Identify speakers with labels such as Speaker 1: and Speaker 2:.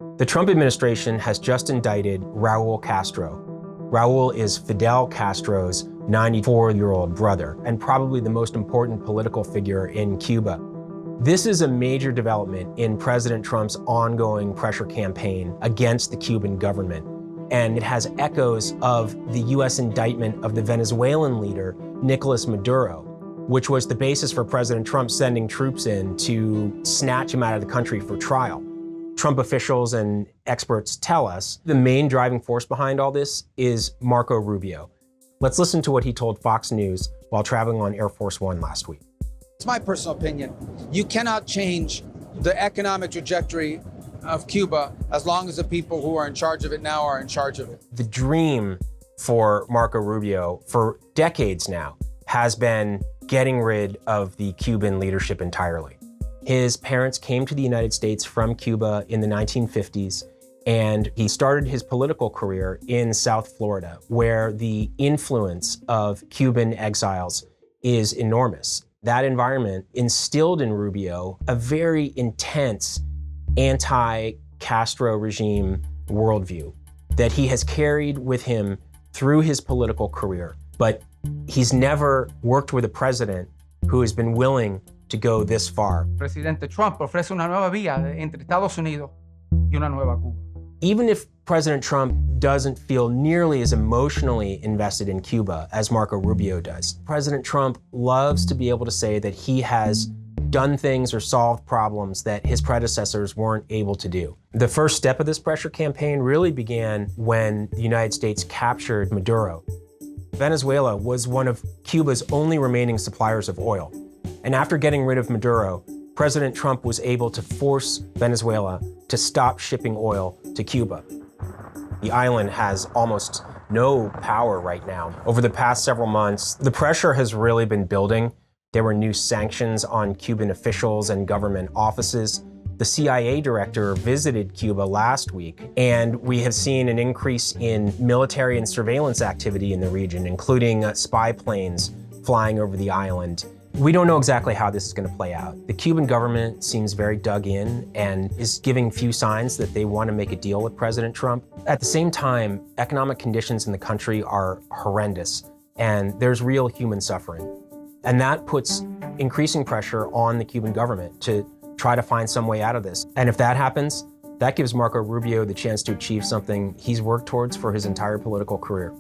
Speaker 1: The Trump administration has just indicted Raul Castro. Raul is Fidel Castro's 94-year-old brother and probably the most important political figure in Cuba. This is a major development in President Trump's ongoing pressure campaign against the Cuban government. And it has echoes of the US indictment of the Venezuelan leader, Nicolas Maduro, which was the basis for President Trump sending troops in to snatch him out of the country for trial. Trump officials and experts tell us the main driving force behind all this is Marco Rubio. Let's listen to what he told Fox News while traveling on Air Force One last week.
Speaker 2: It's my personal opinion. You cannot change the economic trajectory of Cuba as long as the people who are in charge of it now are in charge of it.
Speaker 1: The dream for Marco Rubio for decades now has been getting rid of the Cuban leadership entirely. His parents came to the United States from Cuba in the 1950s, and he started his political career in South Florida, where the influence of Cuban exiles is enormous. That environment instilled in Rubio a very intense anti-Castro regime worldview that he has carried with him through his political career. But he's never worked with a president who has been willing to go this far.
Speaker 3: Presidente Trump ofrece una nueva vía entre Estados Unidos y una nueva Cuba.
Speaker 1: Even if President Trump doesn't feel nearly as emotionally invested in Cuba as Marco Rubio does, President Trump loves to be able to say that he has done things or solved problems that his predecessors weren't able to do. The first step of this pressure campaign really began when the United States captured Maduro. Venezuela was one of Cuba's only remaining suppliers of oil. And after getting rid of Maduro, President Trump was able to force Venezuela to stop shipping oil to Cuba. The island has almost no power right now. Over the past several months, the pressure has really been building. There were new sanctions on Cuban officials and government offices. The CIA director visited Cuba last week, and we have seen an increase in military and surveillance activity in the region, including spy planes flying over the island. We don't know exactly how this is going to play out. The Cuban government seems very dug in and is giving few signs that they want to make a deal with President Trump. At the same time, economic conditions in the country are horrendous, and there's real human suffering. And that puts increasing pressure on the Cuban government to try to find some way out of this. And if that happens, that gives Marco Rubio the chance to achieve something he's worked towards for his entire political career.